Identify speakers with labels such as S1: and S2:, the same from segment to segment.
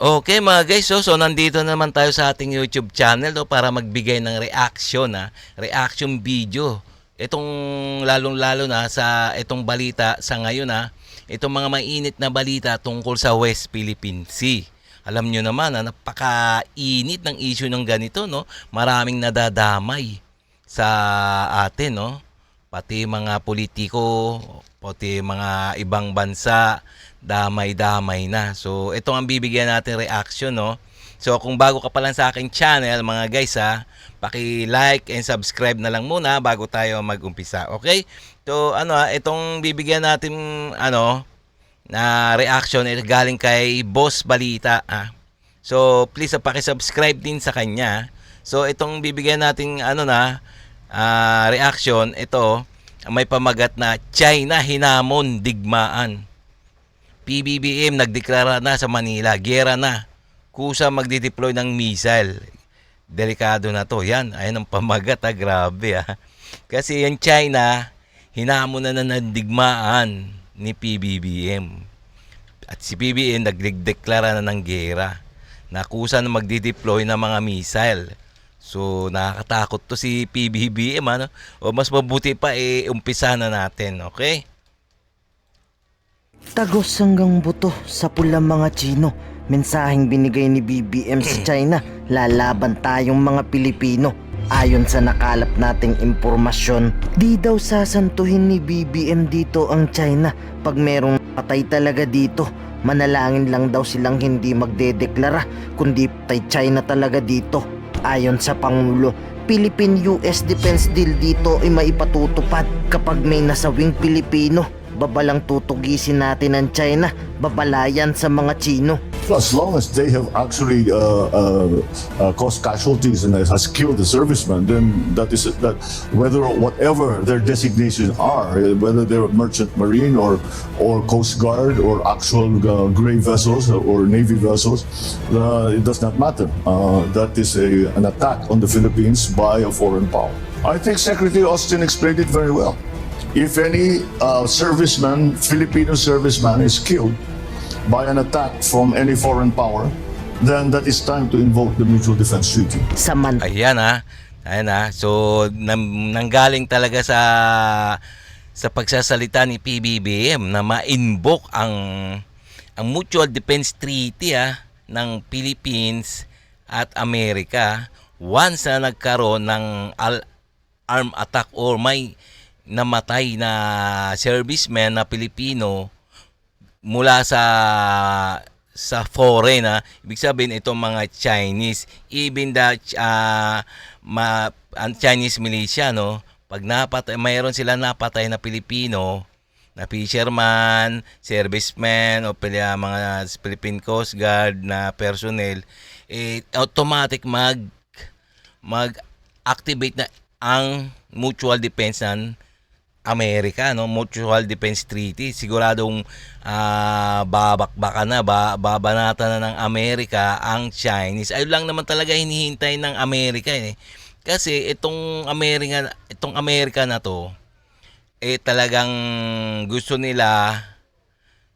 S1: Okay mga guys, so nandito naman tayo sa ating YouTube channel para magbigay ng reaction, reaction video. Itong lalong-lalo na sa itong balita sa ngayon, itong mga mainit na balita tungkol sa West Philippine Sea. Alam nyo naman, napakainit ng issue ng ganito, no? Maraming nadadamay sa atin, no? Pati mga politiko, pati mga ibang bansa, damay-damay na. So, ito ang bibigyan natin reaction, no? So, kung bago ka pa lang sa aking channel, mga guys, paki-like and subscribe na lang muna bago tayo mag-umpisa, okay? So, itong bibigyan natin, na reaction ay galing kay Boss Balita, So, please, paki-subscribe din sa kanya. So, itong bibigyan natin, reaction, ito, may pamagat na China hinamon digmaan. PBBM nagdeklara na sa Manila, gera na. Kusa magdi-deploy ng missile. Delikado na to. Yan, ayun ang pamagat, grabe. Kasi yung China, hinamon na ng digmaan ni PBBM. At si PBBM nagdeklara na ng gera. Na kusa na magdi-deploy ng mga missile. So, nakakatakot to si PBBM, O mas mabuti pa, umpisa na natin, okay?
S2: Tagos hanggang buto sa pulang mga Chino. Mensaheng binigay ni BBM sa China, lalaban tayong mga Pilipino. Ayon sa nakalap nating impormasyon, di daw sasantuhin ni BBM dito ang China. Pag merong patay talaga dito, manalangin lang daw silang hindi magdedeklara, kundi patay China talaga dito. Ayon sa Pangulo, Philippine-US Defense Deal dito ay maipatutupad kapag may nasawing Pilipino. Babalang tutugisin natin ang China, babalayan sa mga Chino.
S3: As long as they have actually caused casualties and has killed the servicemen, then that whatever their designations are, whether they're merchant marine or coast guard or actual gray vessels or navy vessels, it does not matter. That is an attack on the Philippines by a foreign power. I think Secretary Austin explained it very well. If any serviceman, Filipino serviceman is killed by an attack from any foreign power, then that is time to invoke the Mutual Defense Treaty.
S1: Ayan So nanggaling talaga sa pagsasalita ni PBBM na ma-invoke ang Mutual Defense Treaty ng Philippines at Amerika once na nagkaroon ng armed attack or may namatay na serviceman na Pilipino mula sa foreign, ibig sabihin itong mga Chinese, even the Chinese militia, pag mayroon sila napatay na Pilipino na fisherman, serviceman o mga Philippine Coast Guard na personnel, automatic mag-activate na ang mutual defense ng Amerika, Mutual Defense Treaty. Siguradong babakbakan na, babanatan na ng Amerika ang Chinese. Ayun lang naman talaga hinihintay ng Amerika Kasi itong Amerika na to, talagang gusto nila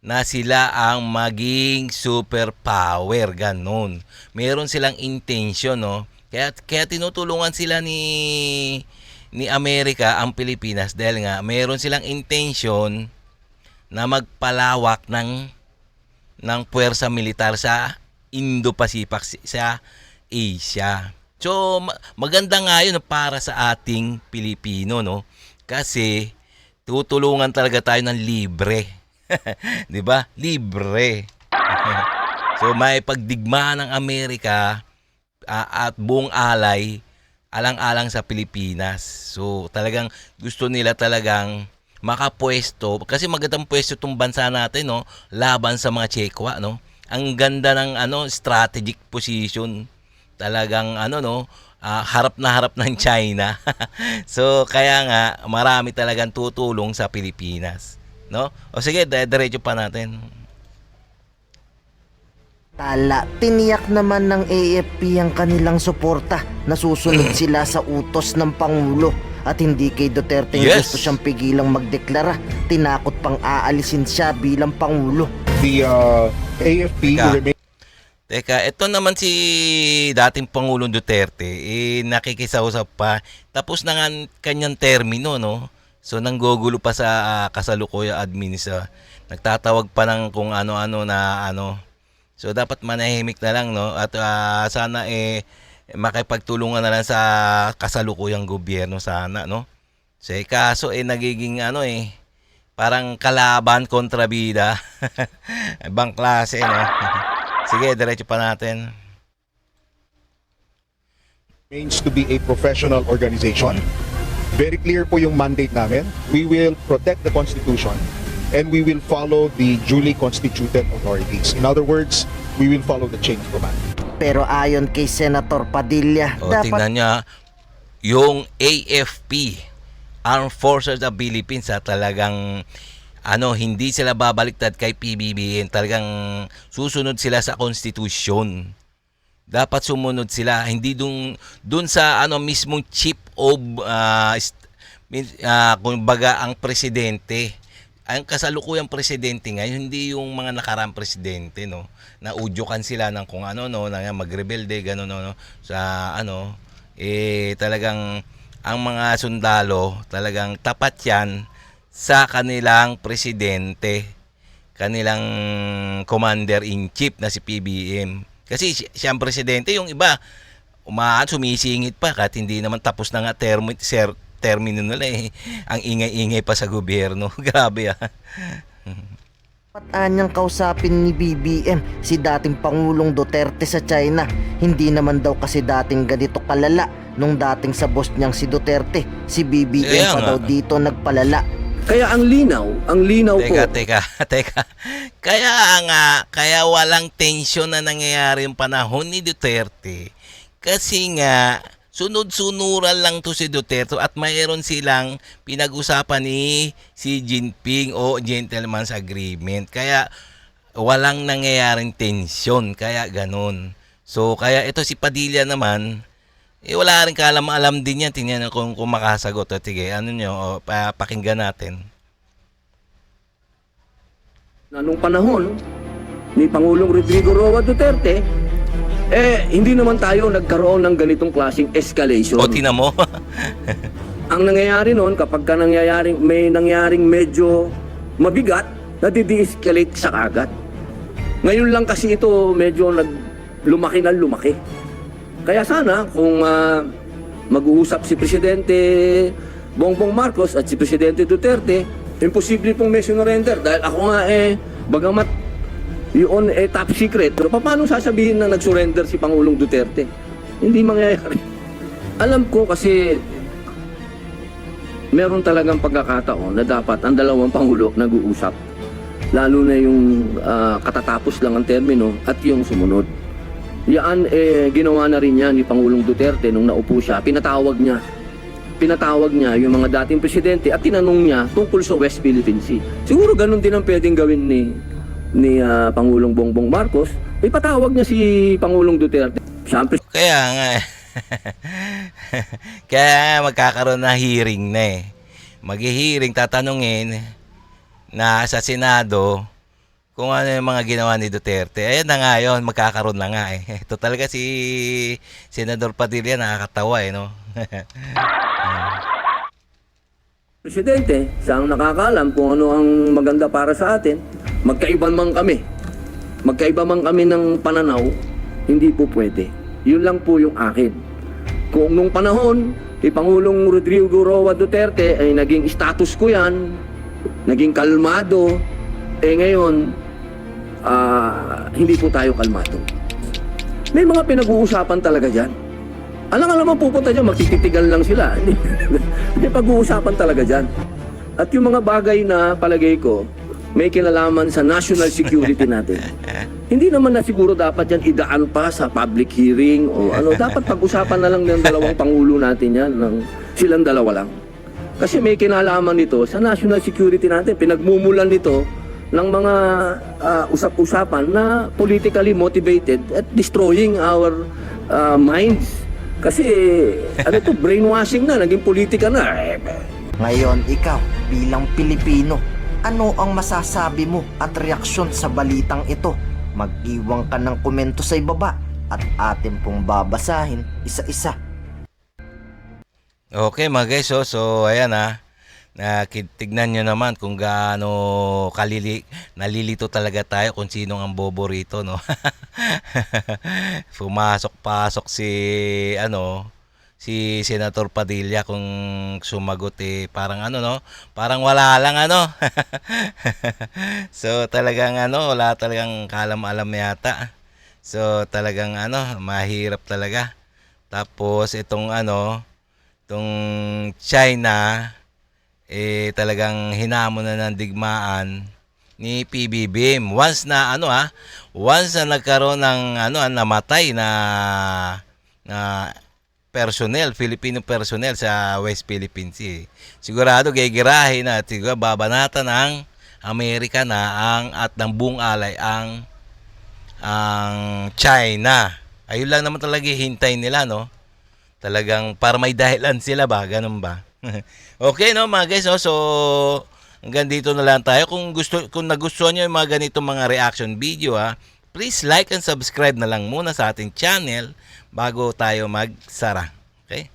S1: na sila ang maging superpower, ganun. Meron silang intention, Kaya tinutulungan sila ni Amerika ang Pilipinas dahil nga meron silang intention na magpalawak ng puwersa militar sa Indo-Pacific, sa Asia. So maganda nga yun para sa ating Pilipino, Kasi tutulungan talaga tayo ng libre. 'Di ba? Libre. So may pagdigmaan ng Amerika at buong alay alang-alang sa Pilipinas. So talagang gusto nila talagang makapwesto kasi magandang pwesto itong bansa natin, laban sa mga Chekwa, Ang ganda ng strategic position. Talagang harap na harap ng China. So kaya nga marami talagang tutulong sa Pilipinas, O sige, diretso pa natin.
S2: Tala, tiniyak naman ng AFP ang kanilang suporta. Nasusunod sila sa utos ng Pangulo at hindi kay Duterte gusto siyang pigilang magdeklara. Tinakot pang aalisin siya bilang Pangulo.
S4: The AFP remains
S1: Teka, ito naman si dating Pangulong Duterte, nakikisausap pa. Tapos na nga ang kanyang termino, no? So, nanggugulo pa sa kasalukuyang administra. Nagtatawag pa ng kung ano-ano na ano. So, dapat manahimik na lang, no? At sana makipagtulungan na lang sa kasalukuyang gobyerno sana, no? So, kaso nagiging parang kalaban kontra bida. Ibang klase, no? Sige, diretso pa natin.
S4: Remains to be a professional organization. Very clear po yung mandate namin. We will protect the Constitution and we will follow the duly constituted authorities. In other words, we will follow the chain of command.
S2: Pero ayon kay Senator Padilla,
S1: O, tingnan niya, yung AFP, Armed Forces of Philippines, talagang hindi sila babaliktad kay PBBM. Talagang susunod sila sa konstitusyon. Dapat sumunod sila, hindi dun sa mismong chief of kumbaga ang presidente. Ang kasalukuyang presidente ngayon, hindi yung mga nakaraang presidente, no, na udyukan sila ng kung ano, no, na magrebelde gano'n, no, sa talagang ang mga sundalo talagang tapat yan sa kanilang presidente, kanilang commander-in-chief na si PBM. Kasi siya ang presidente, yung iba sumisingit pa kahit hindi naman tapos na nga termino nila ang ingay-ingay pa sa gobyerno. Grabe
S2: anyang kausapin ni BBM si dating Pangulong Duterte sa China. Hindi naman daw kasi dating ganito kalala nung dating sa boss niyang si Duterte. Si BBM
S1: Kaya
S2: pa
S1: nga.
S2: daw dito nagpalala.
S5: Kaya ang linaw po.
S1: Teka. Kaya walang tensyon na nangyayari yung panahon ni Duterte. Kasi nga, sunod-sunuran lang to si Duterte at mayroon silang pinag-usapan ni Xi Jinping o Gentleman's Agreement. Kaya walang nangyayaring tensyon. Kaya ganun. So, kaya ito si Padilla naman, wala rin kaalam-alam din yan. Tingnan kung makasagot. O, sige, pakinggan natin.
S5: Na nung panahon ni Pangulong Rodrigo Roa Duterte, hindi naman tayo nagkaroon ng ganitong klaseng escalation.
S1: O, tingnan mo.
S5: Ang nangyayari noon, kapag may nangyaring medyo mabigat, nadi-de-escalate sa kagad. Ngayon lang kasi ito medyo lumaki na lumaki. Kaya sana kung mag-uusap si Presidente Bongbong Marcos at si Presidente Duterte, imposible pong may surrender. Dahil ako nga bagamat yun top secret, pero paano sasabihin na nag-surrender si Pangulong Duterte? Hindi mangyayari. Alam ko kasi meron talagang pagkakataon na dapat ang dalawang Pangulo nag-uusap. Lalo na yung katatapos lang ang termino at yung sumunod. Yan ginawa na rin niya ni Pangulong Duterte nung naupo siya. Pinatawag niya yung mga dating presidente at tinanong niya tungkol sa West Philippine Sea. Siguro ganun din ang pwedeng gawin ni Pangulong Bongbong Marcos. Ipatawag niya si Pangulong Duterte. Siyempre,
S1: Kaya nga. Kaya magkakaroon na hearing na Mag-hearing, tatanungin na sa Senado kung ano yung mga ginawa ni Duterte. Ayan na nga yun, magkakaroon na nga Ito talaga si Senador Padilla, nakakatawa no?
S5: Presidente, siyang nakakaalam kung ano ang maganda para sa atin. Magkaiba man kami ng pananaw, hindi po pwede. Yun lang po yung akin. Kung nung panahon, Pangulong Rodrigo Roa Duterte ay naging status ko yan, naging kalmado, ngayon, hindi po tayo kalmado. May mga pinag-uusapan talaga dyan. Alam mo pupunta dyan, magtititigan lang sila. May pag-uusapan talaga dyan. At yung mga bagay na palagay ko, may kinalaman sa national security natin. Hindi naman na siguro dapat yan idaan pa sa public hearing o ano. Dapat pag-usapan na lang ng dalawang pangulo natin yan, silang dalawa lang. Kasi may kinalaman nito sa national security natin. Pinagmumulan nito ng mga usap-usapan na politically motivated at destroying our minds. Kasi brainwashing na, naging politika na.
S2: Ngayon, ikaw bilang Pilipino, ano ang masasabi mo at reaksyon sa balitang ito? mag-iwan ka ng komento sa ibaba at atin pong babasahin isa-isa.
S1: Okay mga guys, so ayan tignan nyo naman kung gaano nalilito talaga tayo kung sino ang bobo rito, no? Pumasok-pasok si Senator Padilla, kung sumagot parang no? Parang wala lang So talagang wala talagang kalam-alam yata. So talagang mahirap talaga. Tapos itong China talagang hinamon na ng digmaan ni PBBM once na nagkaroon ng namatay na Filipino personnel sa West Philippine Sea. Sigurado gigirahin at siguro babanatan ng Amerika at ng buong alay ang China. Ayun lang naman talaga hintay nila, no? Talagang para may dahilan sila ba? Ganun ba? Okay, no mga guys, no? So hanggang dito na lang tayo. Kung nagustuhan nyo yung mga ganitong mga reaction video, please like and subscribe na lang muna sa ating channel bago tayo magsara. Okay?